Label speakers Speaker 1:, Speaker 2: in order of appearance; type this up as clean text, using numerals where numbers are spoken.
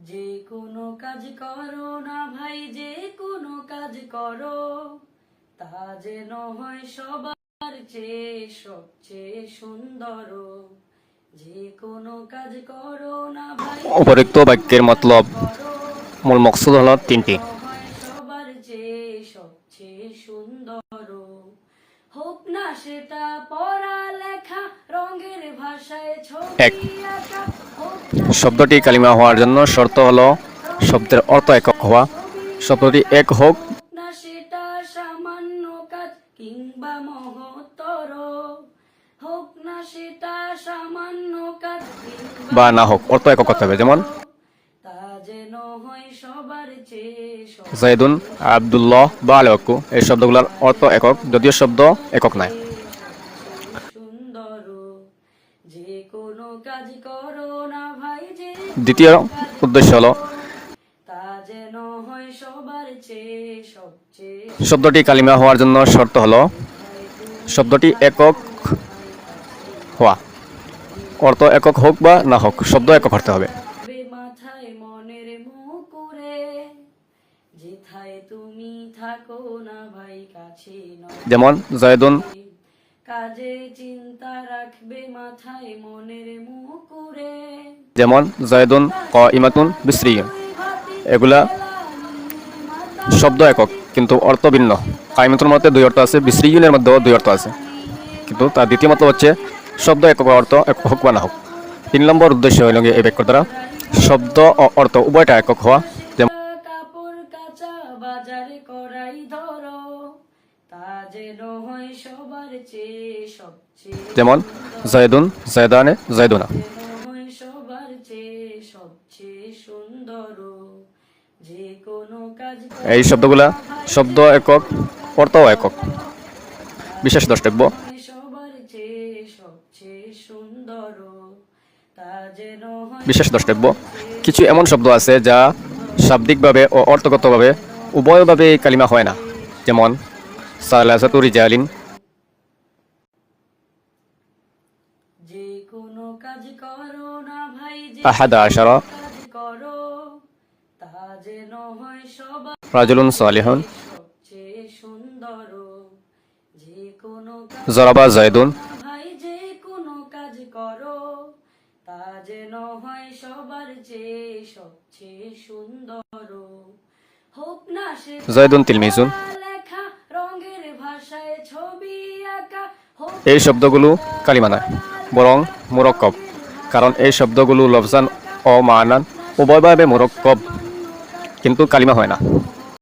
Speaker 1: যে কোনো কাজ করো না ভাই, যে কোনো কাজ করো, তা যেন হয় সবার চেয়ে সবচেয়ে সুন্দর। যে কোনো কাজ করো না ভাই,
Speaker 2: উপরোক্ত বাক্যের মতলব মূল মকসুদ হলো তিনটি।
Speaker 1: হয় সবার চেয়ে সবচেয়ে সুন্দর। হোক না সেটা পড়ালেখা, রঙের ভাষায়
Speaker 2: এক,
Speaker 1: ছবি আঁকা, হোক না
Speaker 2: শব্দটি কালিমা হওয়ার জন্য শর্ত হলো শব্দের অর্থ একক হওয়া। শব্দটি এক হোক
Speaker 1: না সেটা সামান্য কাজ কিংবা মহত্তর, হোক না সেটা সামান্য কাজ
Speaker 2: বা না হোক, অর্থ একক করতে হবে। যেমন
Speaker 1: তা যেন হয় সবার চেয়ে
Speaker 2: জাইদুন, আব্দুল্লাহ বা আলাক্কু, এই শব্দগুলোর অর্থ একক, যদিও শব্দ একক নয়।
Speaker 1: সুন্দর। যে কোনো কাজ করো না ভাই, যে
Speaker 2: দ্বিতীয় উদ্দেশ্য হলো
Speaker 1: তা যেন হয় সবার চেয়ে সবচেয়ে
Speaker 2: শব্দটি কালিমা হওয়ার জন্য শর্ত হলো শব্দটি একক হওয়া। অর্থ একক হোক বা না হোক, শব্দ একক হতে হবে।
Speaker 1: মাথায় মনের মুকুরে, যেথায় তুমি থাকো না ভাই কাছে নয়।
Speaker 2: যেমন জাইদুন,
Speaker 1: কাজে চিন্তা রাখবে মাথায় মনের মুকুরে,
Speaker 2: যেমন জাইদুন কাইমাতুন বিসরিয়ুন, এগুলা শব্দ একক কিন্তু অর্থ ভিন্ন। কাইমাতুর মধ্যে দুই অর্থ আছে, বিসরিয়ুনের মধ্যেও দুই অর্থ আছে, কিন্তু তার দ্বিতীয় মতলব হচ্ছে শব্দ একক অর্থ একক হোক বা না হোক। 3 নম্বর উদ্দেশ্য হইল এই বাক্য দ্বারা শব্দ ও অর্থ উভয়টা একক হওয়া। যেমন
Speaker 1: কাপড় কাচা বাজারে করাই ধরো, তা যেন হয় সবার চেয়ে সবচেয়ে
Speaker 2: যেমন জাইদুন জাইদানে জাইদুনা,
Speaker 1: হয় সবার চেয়ে সবচেয়ে সুন্দর। যে কোনো কাজ
Speaker 2: এই শব্দগুলা শব্দ একক, অর্থ একক। বিশেষ দ্রষ্টব্য,
Speaker 1: সবার চেয়ে সবচেয়ে সুন্দর, তা যেন হয়
Speaker 2: বিশেষ দ্রষ্টব্য, কিছু এমন শব্দ আছে যা শাব্দিকভাবে ও অর্থগতভাবে উভয়ভাবে কালিমা হয় না। যেমন সালাসাতু রিজালিন,
Speaker 1: যে কোনো কাজ করো না ভাই, যে
Speaker 2: আহাদা আশারা,
Speaker 1: কাজ করো, তা যেন হয় সবার
Speaker 2: রাজুলুন সালিহুন,
Speaker 1: সবচেয়ে সুন্দর। যে কোনো
Speaker 2: জরাবা জাইদুন,
Speaker 1: ভাই, যে কোনো কাজ করো, তা যেন হয় সবার চেয়ে সবচেয়ে সুন্দর। হোক না সে
Speaker 2: জাইদুন তিলমিজুন।
Speaker 1: লেখা, রঙের ভাষায় ছবি আঁকা, হোক
Speaker 2: এই শব্দগুলো কালিমা নয়, বরং মুরক্কব, কারণ এই শব্দগুলো লফজান ও মানান উভয়ভাবে মুরক্কব, কিন্তু কালিমা হয় না।